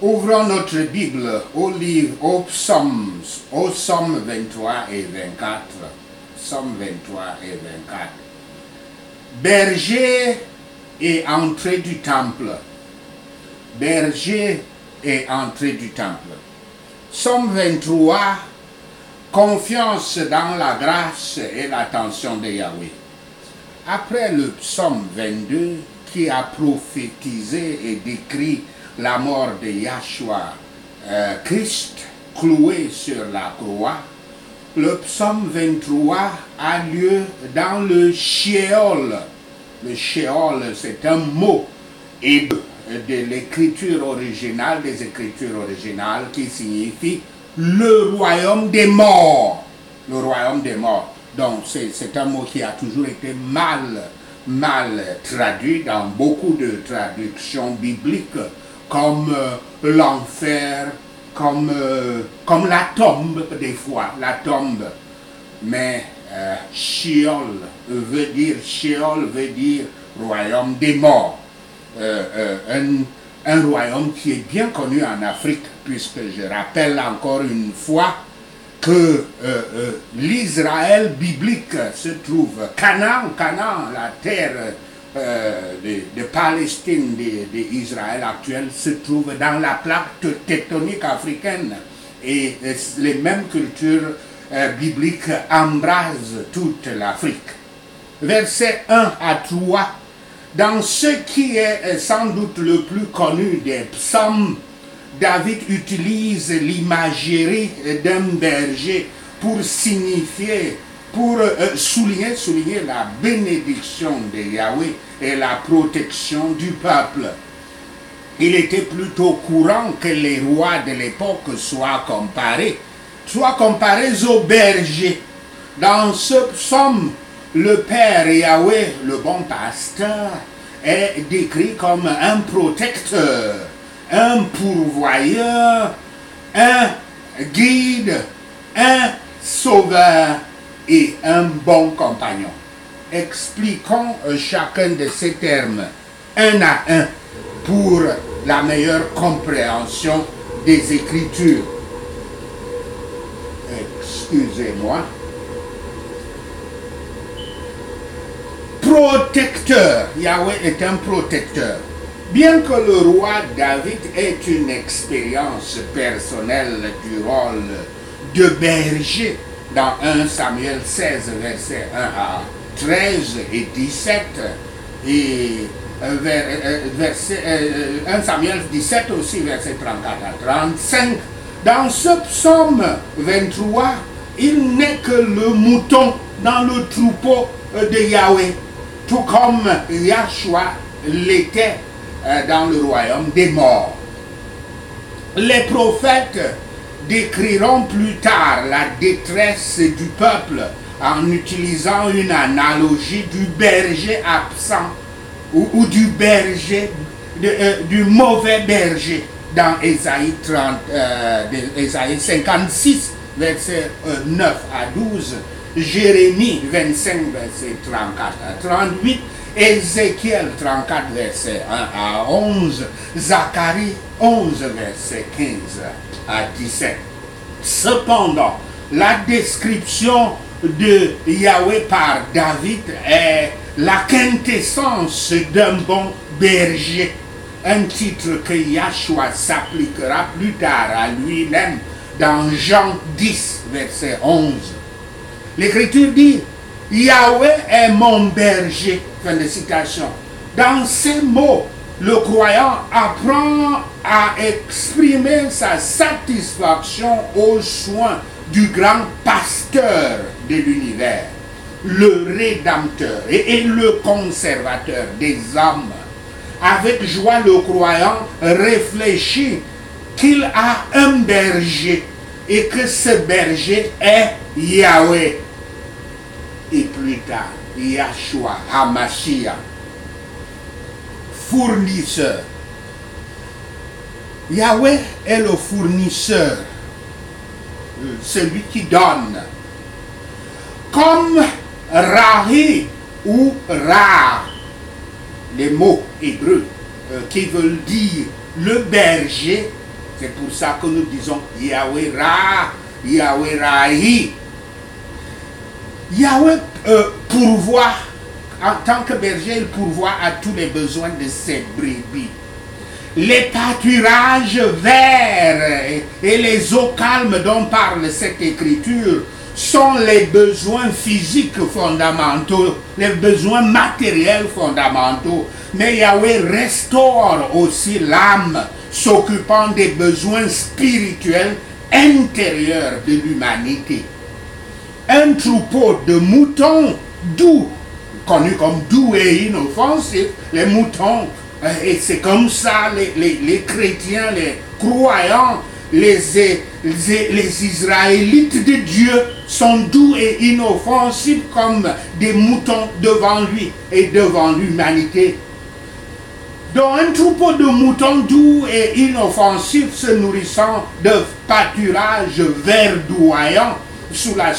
Ouvrons notre Bible au psaume 23 et 24. Psaume 23 et 24. Berger et entrée du temple. Berger et entrée du temple. Psaume 23, confiance dans la grâce et l'attention de Yahweh. Après le psaume 22 qui a prophétisé et décrit la mort de Yahshua, Christ cloué sur la croix, le psaume 23 a lieu dans le Sheol. Le Sheol, c'est un mot hébreu de l'écriture originale, des écritures originales, qui signifie le royaume des morts. Le royaume des morts. Donc c'est un mot qui a toujours été mal traduit dans beaucoup de traductions bibliques, comme l'enfer, comme la tombe des fois, la tombe. Mais Sheol veut dire royaume des morts. Un royaume qui est bien connu en Afrique, puisque je rappelle encore une fois que l'Israël biblique se trouve, Canaan, la terre de Palestine, d'Israël actuel, se trouve dans la plaque tectonique africaine. Et les mêmes cultures bibliques embrasent toute l'Afrique. Versets 1 à 3. Dans ce qui est sans doute le plus connu des psaumes, David utilise l'imagerie d'un berger pour signifier, pour souligner la bénédiction de Yahweh et la protection du peuple. Il était plutôt courant que les rois de l'époque soient comparés aux bergers. Dans ce psaume, le Père Yahweh, le bon pasteur, est décrit comme un protecteur, un pourvoyeur, un guide, un sauveur et un bon compagnon. Expliquons chacun de ces termes un à un pour la meilleure compréhension des Écritures. Excusez-moi. Protecteur. Yahweh est un protecteur. Bien que le roi David ait une expérience personnelle du rôle de berger dans 1 Samuel 16, versets 1 à 13 et 17, et 1 Samuel 17 aussi, versets 34 à 35, dans ce psaume 23, il n'est que le mouton dans le troupeau de Yahweh, tout comme Yahshua l'était dans le royaume des morts. Les prophètes décriront plus tard la détresse du peuple en utilisant une analogie du berger absent ou du berger, du mauvais berger dans Ésaïe 56, versets 9 à 12, Jérémie 25, verset 34 à 38, Ézéchiel 34, verset 1 à 11, Zacharie 11, verset 15 à 17. Cependant, la description de Yahweh par David est la quintessence d'un bon berger, un titre que Yahshua s'appliquera plus tard à lui-même dans Jean 10, verset 11. L'Écriture dit « Yahweh est mon berger ». Fin de citation. Dans ces mots, le croyant apprend à exprimer sa satisfaction aux soins du grand pasteur de l'univers, le Rédempteur et le conservateur des hommes. Avec joie, le croyant réfléchit qu'il a un berger et que ce berger est Yahweh. Et plus tard, Yahshua HaMashiach, fournisseur. Yahweh est le fournisseur, celui qui donne. Comme Rahi ou Ra, les mots hébreux qui veulent dire le berger C'est pour ça que nous disons Yahweh Ra, Yahweh Rahi. Yahweh pourvoit, en tant que berger, il pourvoit à tous les besoins de ses brebis. Les pâturages verts et les eaux calmes dont parle cette écriture sont les besoins physiques fondamentaux, les besoins matériels fondamentaux. Mais Yahweh restaure aussi l'âme, s'occupant des besoins spirituels intérieurs de l'humanité. Un troupeau de moutons doux, connu comme doux et inoffensif, les moutons, et c'est comme ça les chrétiens, les croyants, les Israélites de Dieu sont doux et inoffensifs comme des moutons devant lui et devant l'humanité. Donc un troupeau de moutons doux et inoffensifs se nourrissant de pâturage verdoyant sous la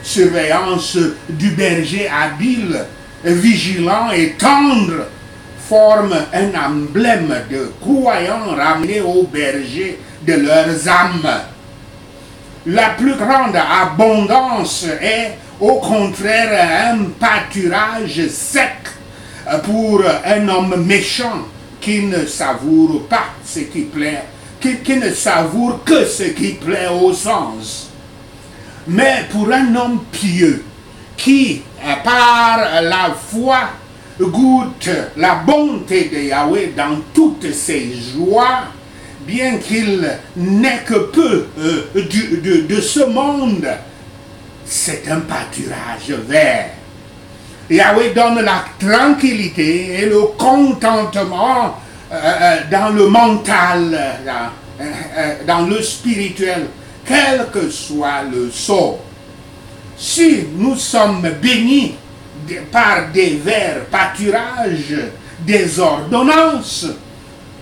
surveillance du berger habile, vigilant et tendre, forme un emblème de croyants ramenés au berger de leurs âmes. La plus grande abondance est au contraire un pâturage sec pour un homme méchant qui ne savoure pas ce qui plaît, qui ne savoure que ce qui plaît aux sens. Mais pour un homme pieux qui, par la foi, goûte la bonté de Yahweh dans toutes ses joies, bien qu'il n'ait que peu de ce monde, c'est un pâturage vert. Yahweh donne la tranquillité et le contentement dans le mental, dans le spirituel, quel que soit le sort. Si nous sommes bénis par des verts pâturages, des ordonnances,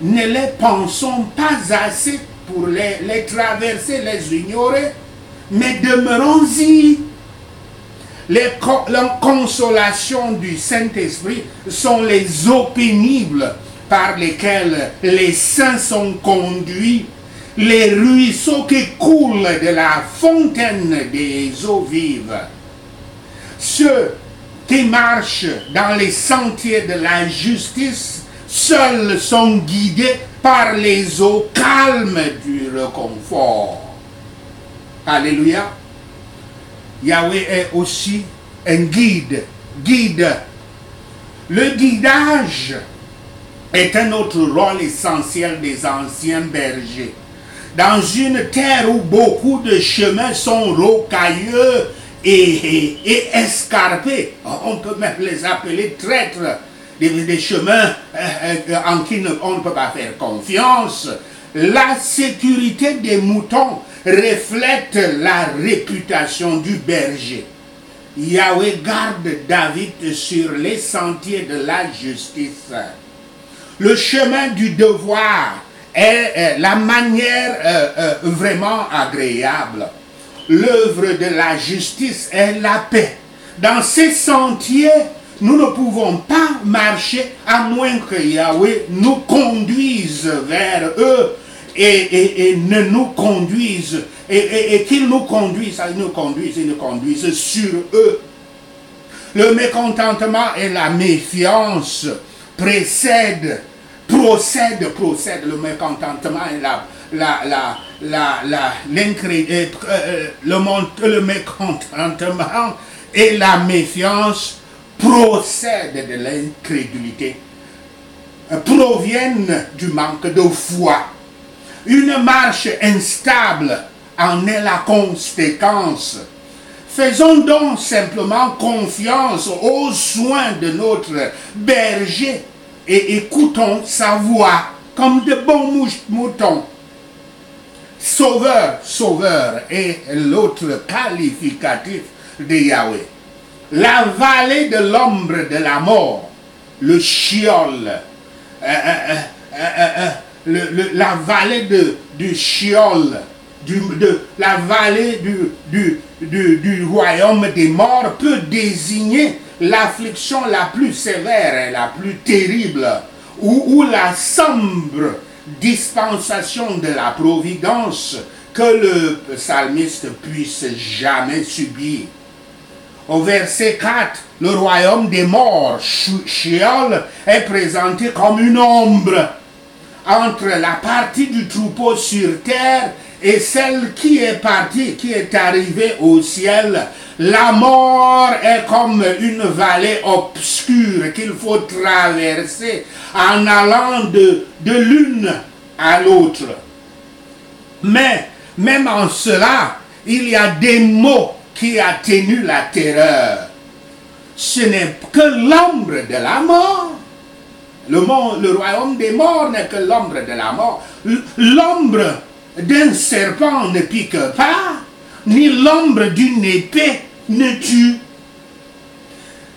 ne les pensons pas assez pour les traverser, les ignorer, mais demeurons-y. Les consolations du Saint-Esprit sont les eaux pénibles par lesquelles les saints sont conduits, les ruisseaux qui coulent de la fontaine des eaux vives. Ceux qui marchent dans les sentiers de la justice seuls sont guidés par les eaux calmes du réconfort. Alléluia. Yahweh est aussi un guide. Le guidage est un autre rôle essentiel des anciens bergers. Dans une terre où beaucoup de chemins sont rocailleux et escarpés, on peut même les appeler traîtres, des chemins en qui on ne peut pas faire confiance. La sécurité des moutons reflète la réputation du berger. Yahweh garde David sur les sentiers de la justice. Le chemin du devoir est la manière vraiment agréable. L'œuvre de la justice est la paix. Dans ces sentiers, nous ne pouvons pas marcher à moins que Yahweh nous conduise vers eux et ne nous conduise, et qu'il nous conduise, il nous conduise sur eux. Le mécontentement et la méfiance procèdent, le mécontentement et le mécontentement et la méfiance procèdent de l'incrédulité, proviennent du manque de foi. Une marche instable en est la conséquence. Faisons donc simplement confiance aux soins de notre berger et écoutons sa voix comme de bons moutons. Sauveur est l'autre qualificatif de Yahweh. La vallée de l'ombre de la mort, le Sheol, la vallée du Sheol, la vallée du royaume des morts peut désigner l'affliction la plus sévère et la plus terrible, où la sombre dispensation de la providence que le psalmiste puisse jamais subir. Au verset 4, le royaume des morts, Sheol, est présenté comme une ombre entre la partie du troupeau sur terre et celle qui est partie, qui est arrivée au ciel. La mort est comme une vallée obscure qu'il faut traverser en allant de l'une à l'autre. Mais même en cela, il y a des mots qui atténuent la terreur. Ce n'est que l'ombre de la mort. Le royaume des morts n'est que l'ombre de la mort. L'ombre d'un serpent ne pique pas, ni l'ombre d'une épée ne tue.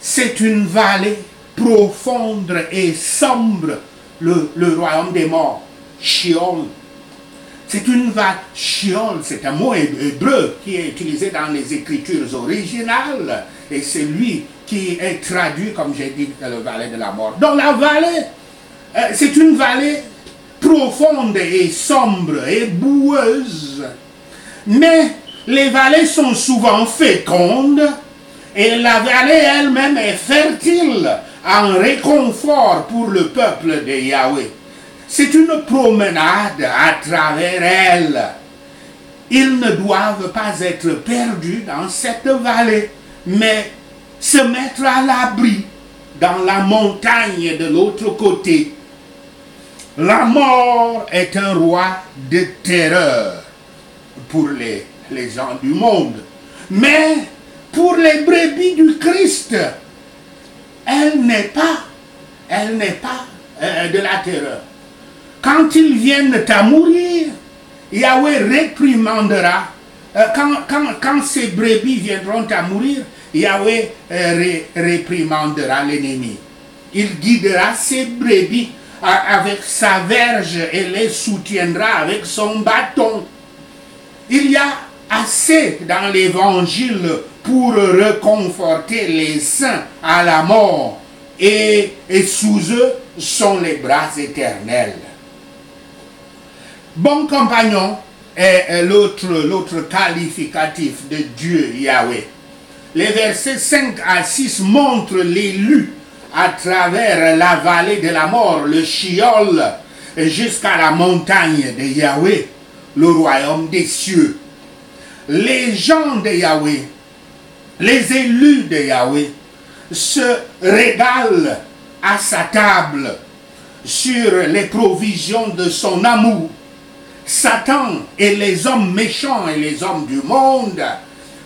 C'est une vallée profonde et sombre, le royaume des morts, Sheol. C'est une vallée, Sheol, c'est un mot hébreu qui est utilisé dans les écritures originales, et c'est lui qui est traduit, comme j'ai dit, dans la vallée de la mort. Donc la vallée, c'est une vallée profonde et sombre et boueuse. Mais les vallées sont souvent fécondes et la vallée elle-même est fertile en réconfort pour le peuple de Yahweh. C'est une promenade à travers elle. Ils ne doivent pas être perdus dans cette vallée, mais se mettre à l'abri dans la montagne de l'autre côté. La mort est un roi de terreur pour les gens du monde. Mais pour les brebis du Christ, elle n'est pas de la terreur. Quand ils viennent à mourir, Yahweh réprimandera. Quand ces brebis viendront à mourir, Yahweh réprimandera l'ennemi. Il guidera ses brebis avec sa verge et les soutiendra avec son bâton. Il y a assez dans l'évangile pour réconforter les saints à la mort et sous eux sont les bras éternels. Bon compagnon est l'autre qualificatif de Dieu Yahweh. Les versets 5 à 6 montrent l'élu à travers la vallée de la mort, le Sheol, jusqu'à la montagne de Yahweh, le royaume des cieux. Les gens de Yahweh, les élus de Yahweh, se régalent à sa table sur les provisions de son amour. Satan et les hommes méchants et les hommes du monde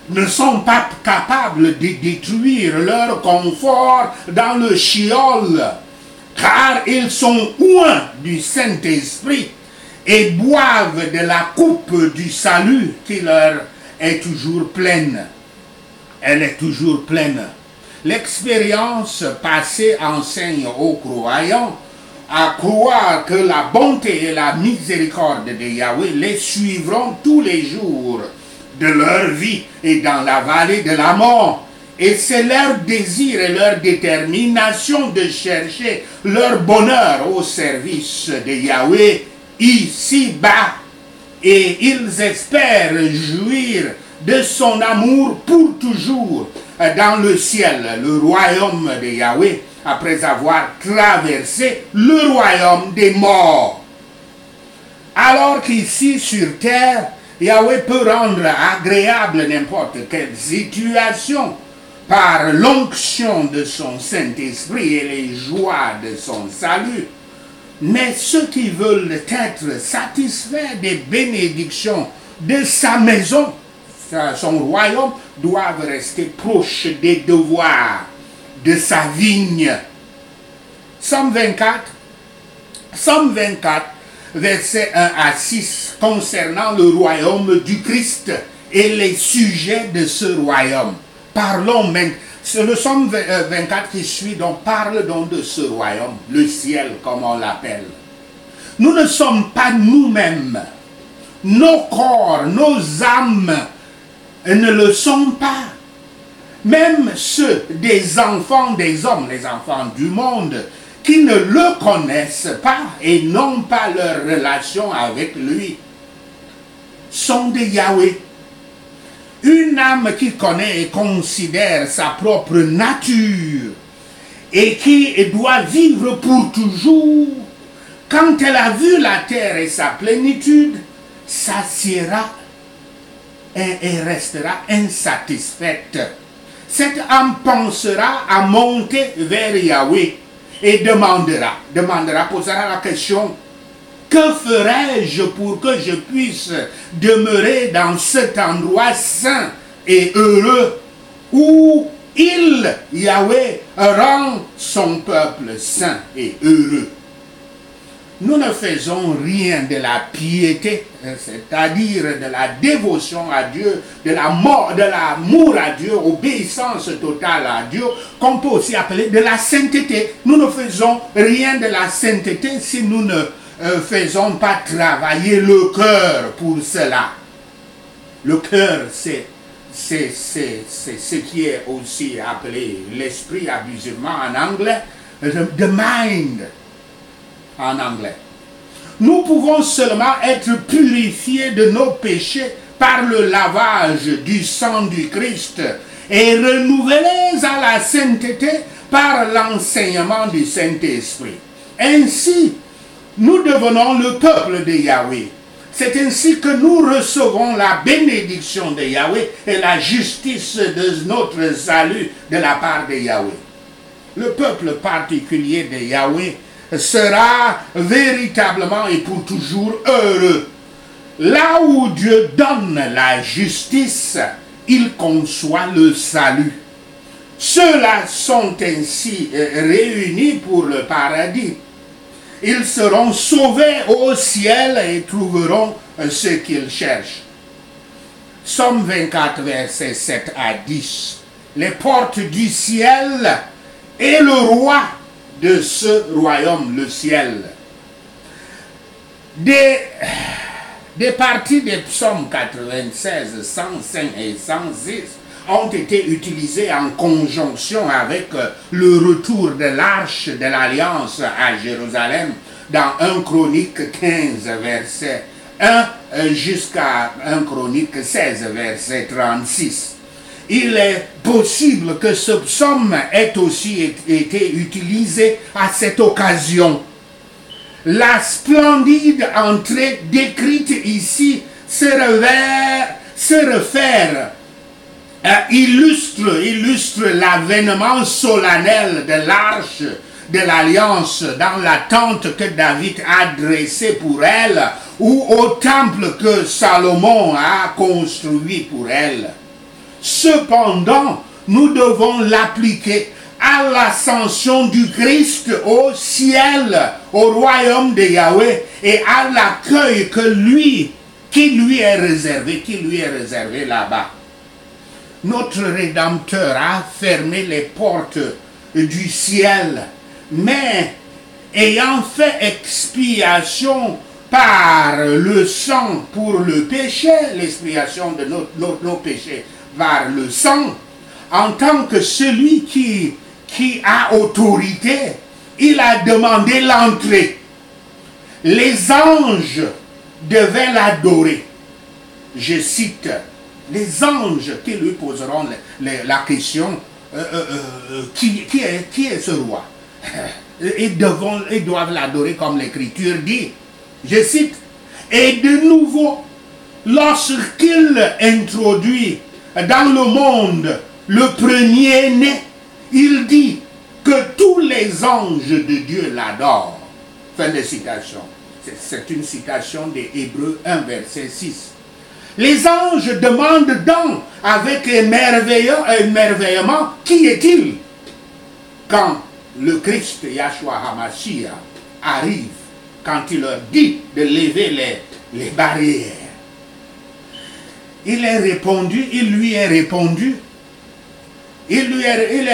ne sont pas capables de détruire leur confort dans le Sheol, car ils sont oints du Saint-Esprit et boivent de la coupe du salut qui leur est toujours pleine. Elle est toujours pleine. L'expérience passée enseigne aux croyants à croire que la bonté et la miséricorde de Yahweh les suivront tous les jours de leur vie et dans la vallée de la mort. Et c'est leur désir et leur détermination de chercher leur bonheur au service de Yahweh ici-bas. Et ils espèrent jouir de son amour pour toujours dans le ciel, le royaume de Yahweh, après avoir traversé le royaume des morts. Alors qu'ici sur terre, Yahweh peut rendre agréable n'importe quelle situation par l'onction de son Saint-Esprit et les joies de son salut. Mais ceux qui veulent être satisfaits des bénédictions de sa maison, son royaume, doivent rester proches des devoirs de sa vigne. Psaume 24, versets 1 à 6, concernant le royaume du Christ et les sujets de ce royaume. Parlons maintenant. C'est le psaume 24 qui suit, donc parle donc de ce royaume, le ciel comme on l'appelle. Nous ne sommes pas nous-mêmes. Nos corps, nos âmes ne le sont pas. Même ceux des enfants des hommes, les enfants du monde, qui ne le connaissent pas et n'ont pas leur relation avec lui sont de Yahweh. Une âme qui connaît et considère sa propre nature et qui doit vivre pour toujours, quand elle a vu la terre et sa plénitude, s'assiera et restera insatisfaite. Cette âme pensera à monter vers Yahweh et posera la question: que ferais-je pour que je puisse demeurer dans cet endroit saint et heureux où il, Yahweh, rend son peuple saint et heureux? Nous ne faisons rien de la piété, c'est-à-dire de la dévotion à Dieu, de l'amour à Dieu, obéissance totale à Dieu, qu'on peut aussi appeler de la sainteté. Nous ne faisons rien de la sainteté si nous ne faisons pas travailler le cœur pour cela. Le cœur, c'est ce qui est aussi appelé l'esprit abusivement en anglais, the mind en anglais. Nous pouvons seulement être purifiés de nos péchés par le lavage du sang du Christ et renouvelés à la sainteté par l'enseignement du Saint-Esprit. Ainsi, nous devenons le peuple de Yahweh. C'est ainsi que nous recevons la bénédiction de Yahweh et la justice de notre salut de la part de Yahweh. Le peuple particulier de Yahweh sera véritablement et pour toujours heureux. Là où Dieu donne la justice, il conçoit le salut. Ceux-là sont ainsi réunis pour le paradis. Ils seront sauvés au ciel et trouveront ce qu'ils cherchent. Somme 24, versets 7 à 10. Les portes du ciel et le roi de ce royaume, le ciel. Des parties des psaumes 96, 105 et 106 ont été utilisées en conjonction avec le retour de l'arche de l'Alliance à Jérusalem dans 1 Chronique 15, verset 1 jusqu'à 1 Chronique 16, verset 36. Il est possible que ce psaume ait aussi été utilisé à cette occasion. La splendide entrée décrite ici illustre l'avènement solennel de l'arche de l'Alliance dans la tente que David a dressée pour elle ou au temple que Salomon a construit pour elle. Cependant, nous devons l'appliquer à l'ascension du Christ au ciel, au royaume de Yahweh et à l'accueil qui lui est réservé là-bas. Notre Rédempteur a fermé les portes du ciel, mais ayant fait expiation par le sang pour le péché, l'expiation de nos péchés par le sang, en tant que celui qui a autorité, il a demandé l'entrée. Les anges devaient l'adorer. Je cite, les anges qui lui poseront la question, qui est ce roi? Ils doivent l'adorer comme l'Écriture dit. Je cite, et de nouveau, lorsqu'il introduit dans le monde le premier-né, il dit que tous les anges de Dieu l'adorent. Fin de citation. C'est une citation des Hébreux 1, verset 6. Les anges demandent donc avec émerveillement, qui est-il? Quand le Christ Yahshua HaMashiach arrive, quand il leur dit de lever les barrières. Il lui est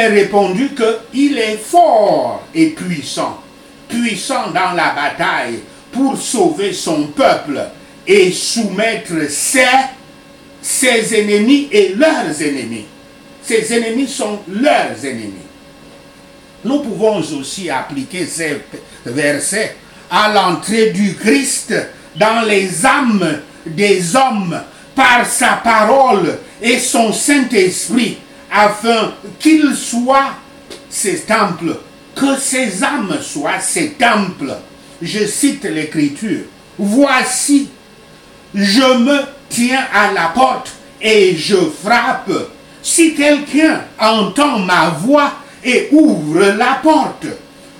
répondu qu'il est fort et puissant dans la bataille pour sauver son peuple et soumettre ses ennemis et leurs ennemis. Ses ennemis sont leurs ennemis. Nous pouvons aussi appliquer ces versets à l'entrée du Christ dans les âmes des hommes par sa parole et son Saint-Esprit, afin qu'ils soient ces temples, que ces âmes soient ces temples. Je cite l'Écriture. Voici, je me tiens à la porte et je frappe. Si quelqu'un entend ma voix et ouvre la porte,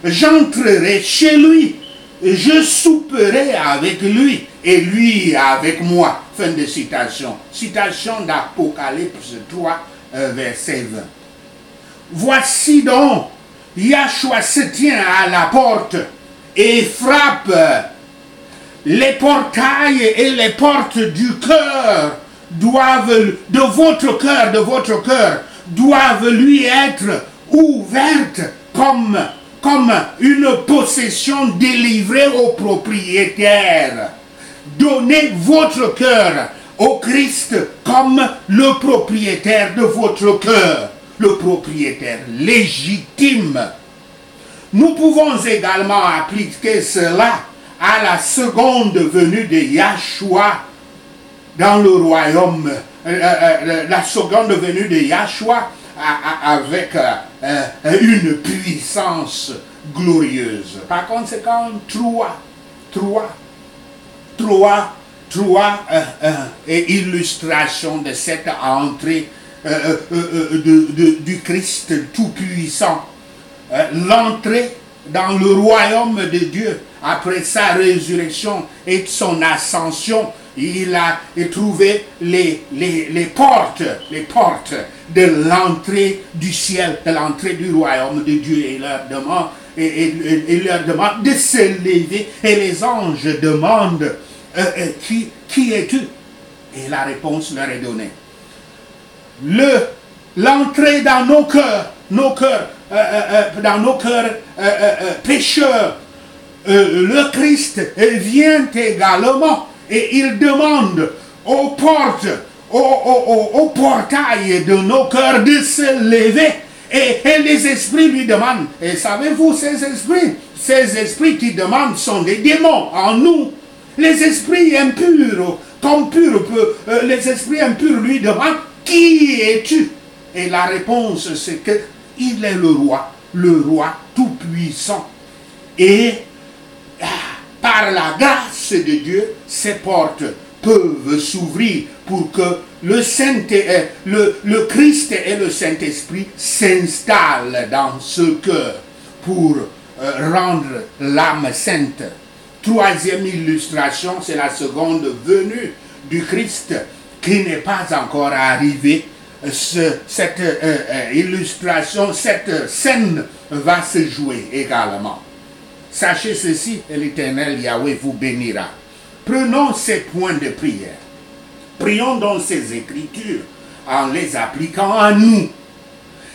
j'entrerai chez lui, je souperai avec lui et lui avec moi. Fin de citation. Citation d'Apocalypse 3, verset 20. Voici donc, Yahshua se tient à la porte et frappe. Les portails et les portes du cœur doivent, de votre cœur, doivent lui être ouvertes comme une possession délivrée au propriétaire. Donnez votre cœur au Christ comme le propriétaire de votre cœur, le propriétaire légitime. Nous pouvons également appliquer cela à la seconde venue de Yahshua dans le royaume, la seconde venue de Yahshua avec une puissance glorieuse. Par conséquent, trois illustrations de cette entrée du Christ Tout-Puissant. L'entrée dans le royaume de Dieu après sa résurrection et son ascension. Il a trouvé les portes de l'entrée du ciel, de l'entrée du royaume de Dieu, et leur demande de se lever, et les anges demandent qui es-tu? Et la réponse leur est donnée. L'entrée dans nos cœurs, pécheurs, le Christ vient également. Et il demande aux portes, au portail de nos cœurs de se lever. Et les esprits lui demandent. Et savez-vous, ces esprits qui demandent sont des démons en nous. Les esprits impurs, les esprits impurs lui demandent, qui es-tu? Et la réponse, c'est qu'il est le roi tout-puissant. Et par la grâce de Dieu, ces portes peuvent s'ouvrir pour que le Christ et le Saint-Esprit s'installent dans ce cœur pour rendre l'âme sainte. Troisième illustration, c'est la seconde venue du Christ qui n'est pas encore arrivée. Cette illustration, cette scène va se jouer également. Sachez ceci, et l'Éternel Yahweh vous bénira. Prenons ces points de prière. Prions dans ces Écritures en les appliquant à nous.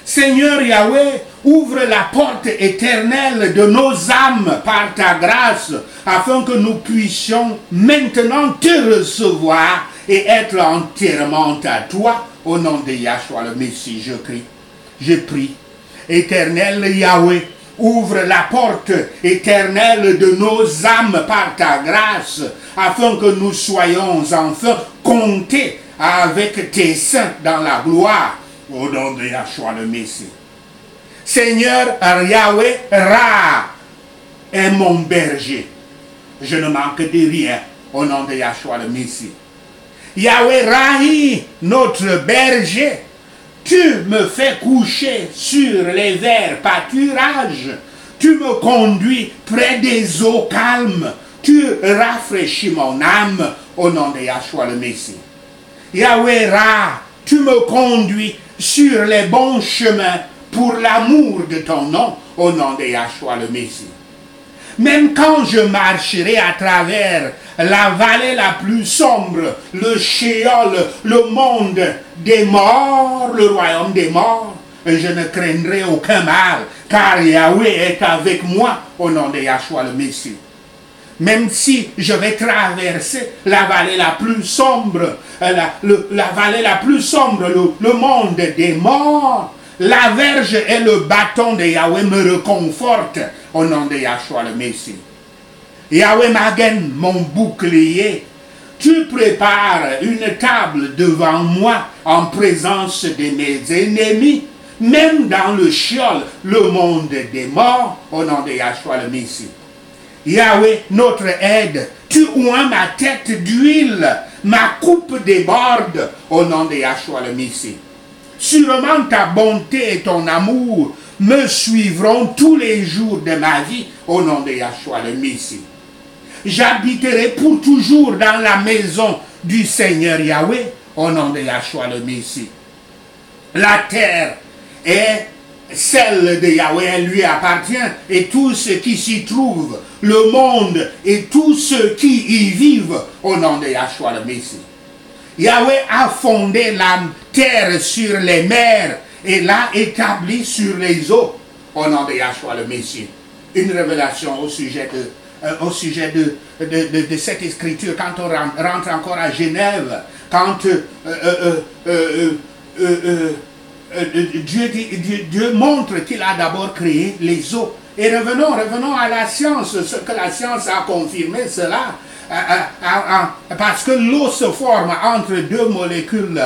Seigneur Yahweh, ouvre la porte éternelle de nos âmes par ta grâce, afin que nous puissions maintenant te recevoir et être entièrement à toi. Au nom de Yahshua le Messie, je prie. Éternel Yahweh, ouvre la porte éternelle de nos âmes par ta grâce, afin que nous soyons enfin comptés avec tes saints dans la gloire, au nom de Yahshua le Messie. Seigneur Yahweh, Ra est mon berger. Je ne manque de rien, au nom de Yahshua le Messie. Yahweh Rahi, notre berger, tu me fais coucher sur les verts pâturages. Tu me conduis près des eaux calmes. Tu rafraîchis mon âme au nom de Yahshua le Messie. Yahweh Ra, tu me conduis sur les bons chemins pour l'amour de ton nom au nom de Yahshua le Messie. Même quand je marcherai à travers la vallée la plus sombre, le Sheol, le monde des morts, le royaume des morts, je ne craindrai aucun mal, car Yahweh est avec moi au nom de Yahshua le Messie. Même si je vais traverser la vallée la plus sombre, la vallée la plus sombre, le monde des morts, La verge et le bâton de Yahweh me réconfortent au nom de Yahshua le Messie. Yahweh Magen, mon bouclier, tu prépares une table devant moi en présence de mes ennemis, même dans le Sheol, le monde des morts, au nom de Yahshua le Messie. Yahweh, notre aide, tu oins ma tête d'huile, ma coupe déborde, au nom de Yahshua le Messie. Sûrement ta bonté et ton amour me suivront tous les jours de ma vie, au nom de Yahshua le Messie. J'habiterai pour toujours dans la maison du Seigneur Yahweh, au nom de Yahshua le Messie. La terre est celle de Yahweh, elle lui appartient, et tout ce qui s'y trouve, le monde et tous ceux qui y vivent, au nom de Yahshua le Messie. Yahweh a fondé la terre sur les mers et l'a établie sur les eaux, au nom de Yahshua le Messie. Une révélation au sujet de cette écriture, quand on rentre encore à Genève, quand Dieu montre qu'il a d'abord créé les eaux. Et revenons à la science, ce que la science a confirmé cela, parce que l'eau se forme entre deux molécules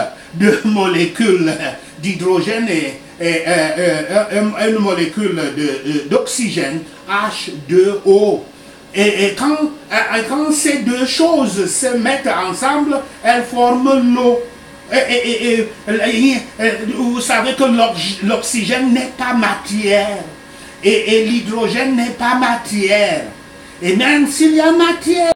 d'hydrogène et une molécule d'oxygène, H2O. Et quand ces deux choses se mettent ensemble, elles forment l'eau. Vous savez que l'oxygène n'est pas matière. Et l'hydrogène n'est pas matière. Et même s'il y a matière,